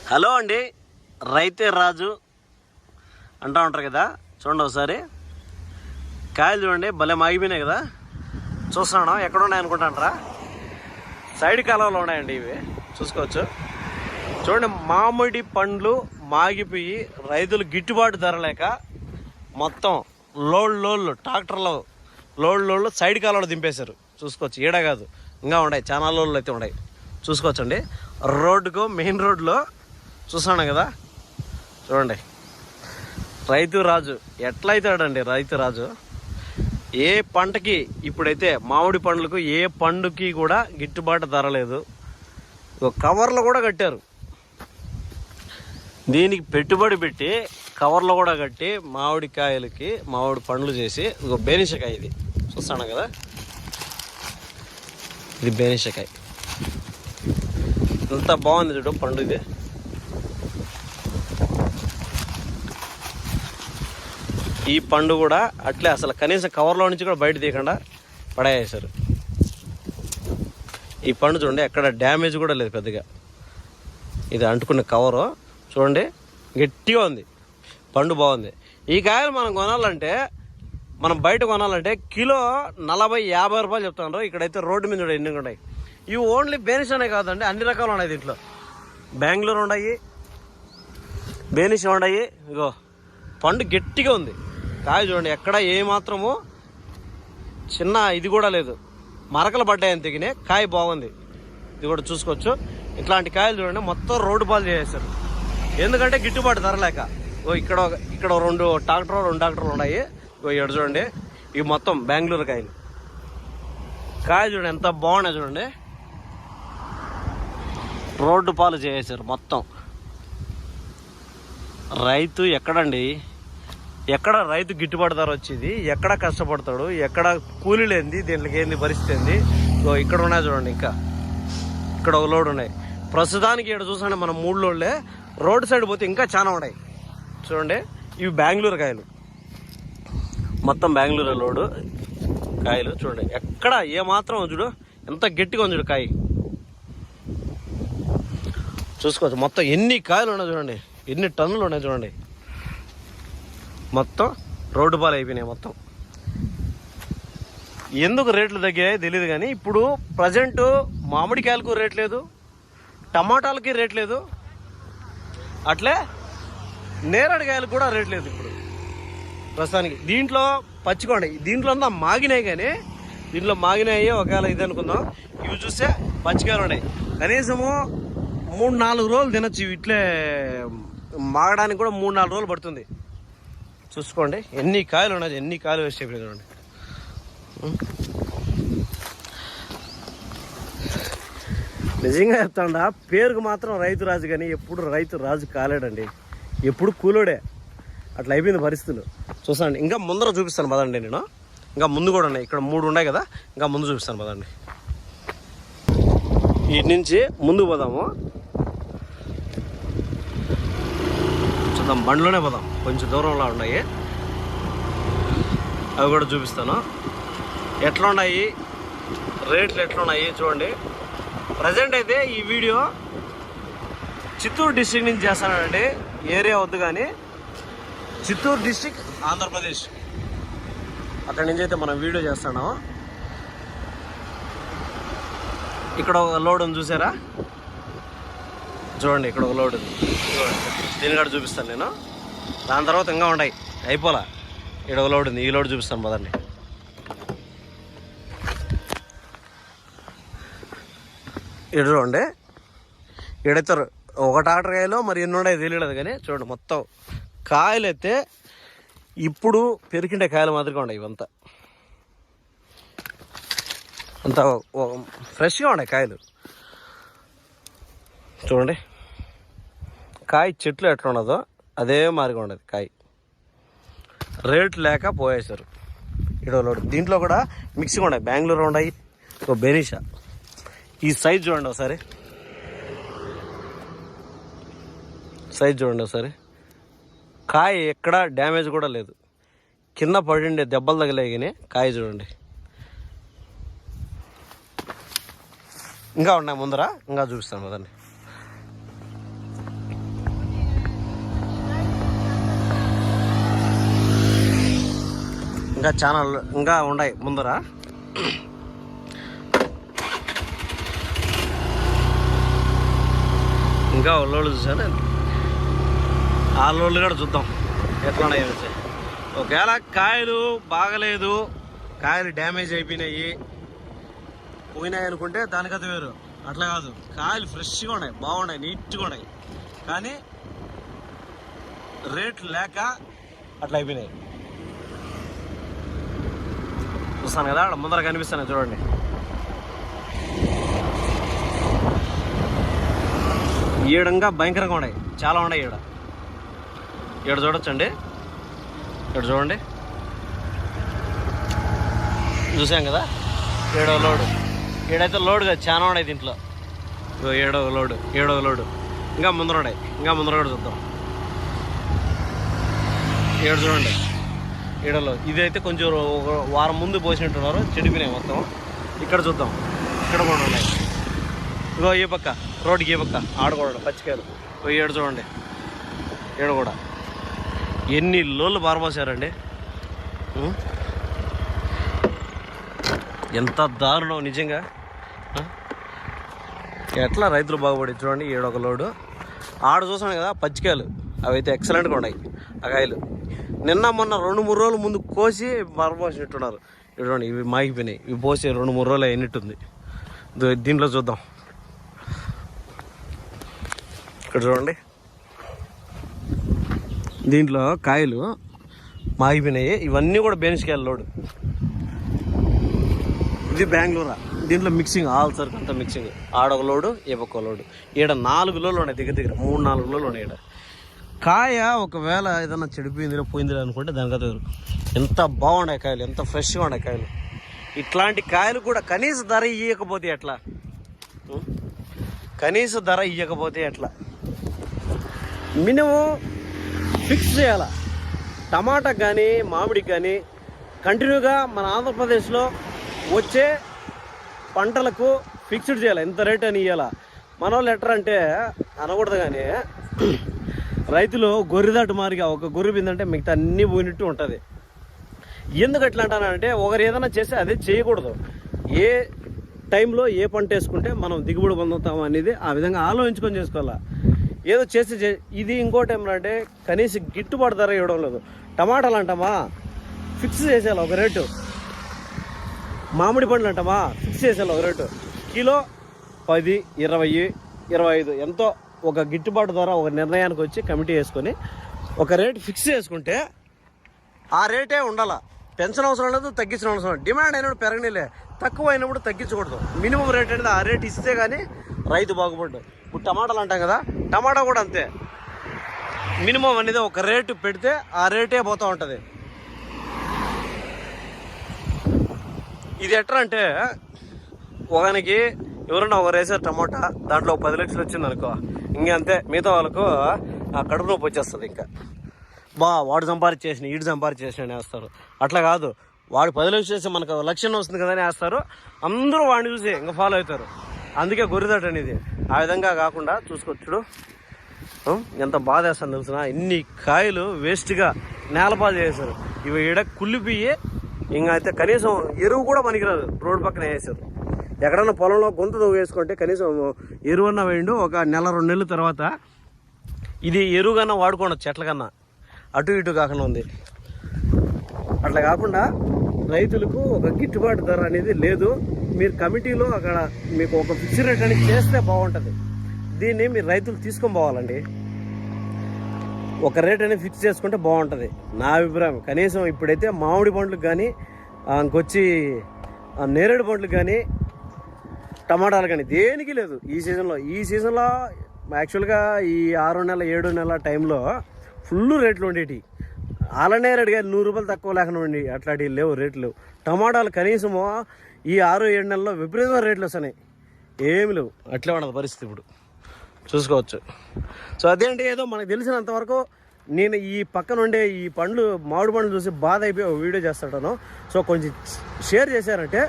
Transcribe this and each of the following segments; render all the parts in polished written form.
Hello అండి, రైతే రాజు అంటూ ఉంటారు కదా. చూడండి ఒకసారి కాయలు చూడండి, భలే మాగిపోయినాయి కదా. చూస్తున్నాను ఎక్కడ ఉన్నాయి అనుకుంటాంటారా, సైడ్ కాలువలో ఉన్నాయండి ఇవి, చూసుకోవచ్చు. చూడండి, మామిడి పండ్లు మాగిపోయి రైతులు గిట్టుబాటు ధర లేక మొత్తం లోళ్ళు ట్రాక్టర్లో లోళ్ళు సైడ్ కాలువలో దింపేశారు. చూసుకోవచ్చు, ఈడ కాదు ఇంకా ఉన్నాయి, చాలా లోళ్ళు అయితే ఉన్నాయి. చూసుకోవచ్చండి, రోడ్డుకు మెయిన్ రోడ్లో చూస్తున్నాను కదా. చూడండి, రైతు రాజు ఎట్లయితాడండి రైతు రాజు. ఏ పంటకి ఇప్పుడైతే మామిడి పండ్లకు ఏ పండుకి కూడా గిట్టుబాటు ధర లేదు. కవర్లు కూడా కట్టారు, దీనికి పెట్టుబడి పెట్టి కవర్లు కూడా కట్టి మామిడికాయలకి మామిడి పండ్లు చేసి. ఇదిగో బేనిషకాయ, ఇది చూస్తాను కదా, ఇది బేనిషకాయ. ఎంత బాగుంది చూడు పండు. ఇది ఈ పండు కూడా అట్లే, అసలు కనీసం కవర్లో నుంచి కూడా బయట తీయకుండా పడేసారు. ఈ పండు చూడండి, ఎక్కడ డ్యామేజ్ కూడా లేదు పెద్దగా. ఇది అంటుకున్న కవరు చూడండి, గట్టిగా ఉంది, పండు బాగుంది. ఈ కాయలు మనం కొనాలంటే, మనం బయట కొనాలంటే కిలో 40-50 రూపాయలు చెప్తున్నారు. ఇక్కడైతే రోడ్డు మీద చూడండి ఎన్ని ఉన్నాయి. ఇవి ఓన్లీ బేనిష్ అనే కాదండి, అన్ని రకాలు ఉన్నాయి దీంట్లో. బెంగళూరు ఉన్నాయి, బేనిష్ ఉన్నాయి. ఇగో పండు గట్టిగా ఉంది, కాయ చూడండి, ఎక్కడ ఏమాత్రము చిన్న ఇది కూడా లేదు, మరకలు పడ్డాయని తెగినే. కాయ బాగుంది, ఇది కూడా చూసుకోవచ్చు. ఇట్లాంటి కాయలు చూడండి మొత్తం రోడ్డు పాలు చేసేసారు, ఎందుకంటే గిట్టుబాటు ధర లేక. ఇక్కడ రెండు ట్రాక్టర్లు ఉన్నాయి. ఇక్కడ చూడండి, ఇవి మొత్తం బెంగళూరు కాయలు. కాయ చూడండి ఎంత బాగున్నాయి చూడండి, రోడ్డు పాలు చేసేసారు మొత్తం. రైతు ఎక్కడండి, ఎక్కడ రైతు గిట్టుబాటు ధర వచ్చేది, ఎక్కడ కష్టపడతాడు, ఎక్కడ కూలీ లేనిది, దీంట్లోకి ఏంది పరిస్థితి ఏంది. ఇక్కడ ఉన్నాయి చూడండి, ఇంకా ఇక్కడ ఒక లోడ్ ఉన్నాయి. ప్రస్తుతానికి ఇక్కడ చూసండి మనం 3 లోడ్లే. రోడ్డు సైడ్ పోతే ఇంకా చాలా ఉన్నాయి చూడండి. ఇవి బెంగళూరు కాయలు, మొత్తం బెంగళూరు లోడు కాయలు చూడండి. ఎక్కడ ఏమాత్రం చూడు ఎంత గట్టిగా ఉంది చూడు కాయ, చూసుకోవచ్చు. మొత్తం ఎన్ని కాయలు ఉన్నాయి చూడండి, ఎన్ని టన్నులు ఉన్నాయి చూడండి. మొత్తం రోడ్డు పాలు అయిపోయినాయి మొత్తం. ఎందుకు రేట్లు తగ్గాయో తెలియదు కానీ ఇప్పుడు ప్రజెంట్ మామిడికాయలకు రేట్ లేదు, టమాటాలకి రేట్ లేదు, అట్లే నేరేడుకాయలకు కూడా రేట్ లేదు ఇప్పుడు ప్రస్తుతానికి. దీంట్లో పచ్చికోండి, దీంట్లో అంతా మాగినాయి, కానీ దీంట్లో మాగినాయి ఒకవేళ ఇది అనుకుందాం. ఇవి చూస్తే పచ్చికాయలు ఉన్నాయి, కనీసము 3-4 రోజులు తినచ్చు. ఇట్లే మాగడానికి కూడా 3-4 రోజులు పడుతుంది. చూసుకోండి ఎన్ని కాయలు ఉన్నాయి, ఎన్ని కాయలు వేస్ట్ అయిపోయింది చూడండి. నిజంగా చెప్తాండా, పేరుకు మాత్రం రైతు రాజు, కానీ ఎప్పుడు రైతు రాజు కాలేడండి, ఎప్పుడు కూలోడే. అట్లా అయిపోయింది పరిస్థితులు. చూస్తాండి, ఇంకా ముందర చూపిస్తాను పదండి. నేను ఇంకా ముందు కూడా ఉన్నాయి, ఇక్కడ 3 ఉన్నాయి కదా, ఇంకా ముందు చూపిస్తాను పదండి. వీటి నుంచి ముందుకు పోదాము, చూద్దాం. బండ్లోనే పోదాం, కొంచెం దూరంలో ఉన్నాయి, అవి కూడా చూపిస్తాను. ఎట్లా ఉన్నాయి రేట్లు, ఎట్లా ఉన్నాయి చూడండి. ప్రజెంట్ అయితే ఈ వీడియో చిత్తూరు డిస్ట్రిక్ట్ నుంచి చేస్తానండి, ఏరియా వద్దు కానీ చిత్తూరు డిస్ట్రిక్ట్ ఆంధ్రప్రదేశ్, అక్కడి నుంచి అయితే మనం వీడియో చేస్తున్నాం. ఇక్కడ ఒక లోడ్ ఉంది చూసారా, చూడండి ఇక్కడ ఒక లోడ్ ఉంది, దీని కూడా చూపిస్తాను నేను. దాని తర్వాత ఇంకా ఉన్నాయి, అయిపోలా. ఇక్కడ ఒక లోడ్ ఉంది, ఈ లోడ్ చూపిస్తాను పదండి. ఇక్కడ చూడండి, ఇక్కడైతే ఒక ట్రాక్టర్ కాయలో మరి ఎన్ని ఉన్నాయో తెలియలేదు, కానీ చూడండి మొత్తం కాయలు అయితే ఇప్పుడు పెరికిండే కాయలు మాదిరిగా ఉన్నాయి. ఇవంతా అంతా ఫ్రెష్గా ఉన్నాయి కాయలు చూడండి. కాయ చెట్లు ఎట్లా ఉన్నదో అదే మాదిరిగా ఉండదు కాయ. రేట్ లేక పోయేసారు. ఇడవలోడు దీంట్లో కూడా మిక్సింగ్ ఉన్నాయి, బెంగళూరు ఉన్నాయి, ఒక బెనిషా. ఈ సైజ్ చూడండి ఒకసారి, సైజ్ చూడండి ఒకసారి. కాయ ఎక్కడ డ్యామేజ్ కూడా లేదు, కింద పడిండే దెబ్బలు తగిలేగానే కాయ చూడండి. ఇంకా ఉన్నాయి ముందర, ఇంకా చూపిస్తాను కదండి. ఇంకా చాలా ఇంకా ఉన్నాయి ముందర. ఇంకా లోళ్ళు చూసాను, ఆ లోళ్ళు కూడా చూద్దాం ఎట్లా ఉన్నాయి. ఒకవేళ కాయలు బాగలేదు, కాయలు డ్యామేజ్ అయిపోయినాయి అనుకుంటే దానికైతే వేరు. అట్లా కాదు, కాయలు ఫ్రెష్గా ఉన్నాయి, బాగున్నాయి, నీట్గా ఉన్నాయి, కానీ రేట్లు లేక అట్లా అయిపోయినాయి. చూస్తాను కదా అక్కడ ముందర కనిపిస్తాను చూడండి. ఈడంగా భయంకరంగా ఉన్నాయి, చాలా ఉన్నాయి ఈడ చూడొచ్చండి. ఇక్కడ చూడండి, చూసాం కదా 7వ లోడు. ఈడైతే లోడు కదా, చాలా ఉన్నాయి దీంట్లో. 7వ లోడు ఇంకా ముందర ఉన్నాయి, ఇంకా ముందర కూడా చూద్దాం. ఏడు చూడండి, ఈడలో ఇదైతే కొంచెం ఒక వారం ముందు పోసినట్టున్నారు, చెడిపోయినాయి మొత్తం. ఇక్కడ చూద్దాం, ఇక్కడ కూడా ఉన్నాయి. ఇగో ఈ పక్క రోడ్డుకి ఈ పక్క ఆడకూడదు పచ్చికాయలు. ఏడు చూడండి, ఏడు కూడా ఎన్ని లోళ్ళు పారబోసారండి. ఎంత దారుణం నిజంగా. ఎట్లా రైతులు బాగుపడి చూడండి. 7వ లోడు ఆడ చూసాను కదా పచ్చికాయలు, అవి అయితే ఎక్సలెంట్గా ఉన్నాయి. ఆ కాయలు నిన్న మొన్న 2-3 రోజుల ముందు కోసి పారబోసినట్టున్నారు. చూడండి, ఇవి మాగిపోయినాయి. ఇవి పోసి 2-3 రోజులు అయినట్టుంది. దీంట్లో చూద్దాం, ఇక్కడ చూడండి, దీంట్లో కాయలు మాగిపోయినాయి. ఇవన్నీ కూడా బెనిస్కాయల లోడు. ఇది బెంగళూరా, దీంట్లో మిక్సింగ్ ఆల్ సరుకు అంతా మిక్సింగ్. ఆడొక లోడు, ఈ పక్క లోడు. ఈడ 4 లోలు ఉన్నాయి, దగ్గర 3-4 లోలు ఉన్నాయి. ఈడ కాయ ఒకవేళ ఏదైనా చెడిపోయిందిలో పోయిందిలో అనుకుంటే దానికైతే ఎంత బాగున్నాయి కాయలు, ఎంత ఫ్రెష్గా ఉన్నాయి కాయలు. ఇట్లాంటి కాయలు కూడా కనీస ధర ఇవ్వకపోతే ఎట్లా? కనీస ధర ఇవ్వకపోతే ఎట్లా? మినిమం ఫిక్స్ చేయాల. టమాటా కానీ మామిడికి కానీ కంటిన్యూగా మన ఆంధ్రప్రదేశ్లో వచ్చే పంటలకు ఫిక్స్డ్ చేయాలి, ఎంత రేట్ అని ఇవ్వాల. మన వాళ్ళు ఎట్లా అంటే అనకూడదు, కానీ రైతులు గొర్రెదాటు మారిగా ఒక గొర్రె బిందంటే మిగతా అన్నీ పోయినట్టు ఉంటుంది. ఎందుకు ఎట్లా అంటానంటే, ఒకరు ఏదైనా చేస్తే అదే చేయకూడదు. ఏ టైంలో ఏ పంట వేసుకుంటే మనం దిగుబడి పొందుతాం అనేది ఆ విధంగా ఆలోచించుకొని చేసుకోవాలా. ఏదో చేస్తే ఇది ఇంకో టైంలో అంటే కనీసం గిట్టుబాటు ధర ఇవ్వడం లేదు. టమాటాలు అంటామా ఫిక్స్ చేసేయాలి ఒక రేటు, మామిడి పండ్లు అంటామా ఫిక్స్ చేసేయాలి ఒక రేటు. కిలో 10, 20, 25 ఎంతో ఒక గిట్టుబాటు ధర ఒక నిర్ణయానికి వచ్చి కమిటీ వేసుకొని ఒక రేటు ఫిక్స్ చేసుకుంటే ఆ రేటే ఉండాలా. పెంచిన అవసరం లేదు, తగ్గించిన అవసరం లేదు. డిమాండ్ అయినప్పుడు పెరగనిలే, తక్కువ అయినప్పుడు తగ్గించకూడదు. మినిమం రేట్ అనేది ఆ రేట్ ఇస్తే కానీ రైతు బాగుపడ్డాడు. ఇప్పుడు టమాటాలు అంటాం కదా, టమాటా కూడా అంతే. మినిమం అనేది ఒక రేటు పెడితే ఆ రేటే పోతూ ఉంటుంది. ఇది ఎట్లా అంటే, ఒకనికి ఎవరన్నా ఒకరు వేసారు టమోటా, దాంట్లో 10 లక్షలు వచ్చింది అనుకో, ఇంకంతే. మిగతా వాళ్ళకు ఆ కడుపు నొప్పి వచ్చేస్తుంది. ఇంకా వాడు సంపాదించేసిన వీడు సంపాదించేసిన వేస్తారు. అట్లా కాదు, వాడు 10 లక్షలు చేస్తే మనకు 1 లక్ష వస్తుంది కదా అని వేస్తారు. అందరూ వాడిని చూసి ఇంకా ఫాలో అవుతారు. అందుకే గొర్రెదాట అనేది ఆ విధంగా కాకుండా చూసుకోవచ్చు. ఎంత బాధ వేస్తాను తెలుసిన, ఇన్ని కాయలు వేస్ట్గా నేలపాలు చేశారు. ఇవి ఈడ కుళ్ళిపోయి ఇంకా అయితే కనీసం ఎరువు కూడా పనికిరాదు. రోడ్డు పక్కన వేసారు. ఎక్కడన్నా పొలంలో గొంతు వేసుకుంటే కనీసం ఎరువన్నా వేయండు. ఒక 1-2 నెలల తర్వాత ఇది ఎరువు కన్నా వాడుకోండి, చెట్ల కన్నా అటు ఇటు కాకుండా ఉంది. అట్లా కాకుండా రైతులకు ఒక గిట్టుబాటు ధర అనేది లేదు. మీరు కమిటీలో అక్కడ మీకు ఒక ఫిక్స్డ్ రేట్ అనేది చేస్తే బాగుంటుంది. దీన్ని మీరు రైతులు తీసుకొని పోవాలండి. ఒక రేట్ అనేది ఫిక్స్ చేసుకుంటే బాగుంటుంది నా అభిప్రాయం. కనీసం ఇప్పుడైతే మామిడి పండ్లకు కానీ ఇంకొచ్చి నేరేడు పండ్లకు కానీ టమాటాలు కానీ దేనికి లేదు ఈ సీజన్లో. యాక్చువల్గా ఈ 6 నెలల 7 నెలల టైంలో ఫుల్ రేట్లు ఉండేవి. నేరేడు కానీ 100 రూపాయలు తక్కువ లేకుండా ఉండి అట్లాంటివి లేవు, రేట్లు లేవు. టమాటాలు కనీసము ఈ 6-7 నెలల్లో విపరీతమైన రేట్లు వస్తున్నాయి, ఏమి లేవు. అట్లే ఉండదు పరిస్థితి ఇప్పుడు, చూసుకోవచ్చు. సో అదేంటి, ఏదో మనకు తెలిసినంతవరకు నేను ఈ పక్కన ఉండే ఈ పండ్లు మామిడి పండ్లు చూసి బాధ అయిపోయి ఒక వీడియో చేస్తాను. సో కొంచెం షేర్ చేశారంటే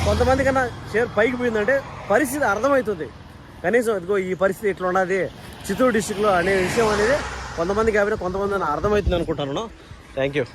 కొంతమందికన్నా షేర్ పైకి పోయిందంటే పరిస్థితి అర్థమవుతుంది. కనీసం ఇదిగో ఈ పరిస్థితి ఇట్లా ఉన్నది చిత్తూరు డిస్టిక్లో అనే విషయం అనేది కొంతమందికి అభిన కొంతమంది అర్థమవుతుంది అనుకుంటాను. Thank you.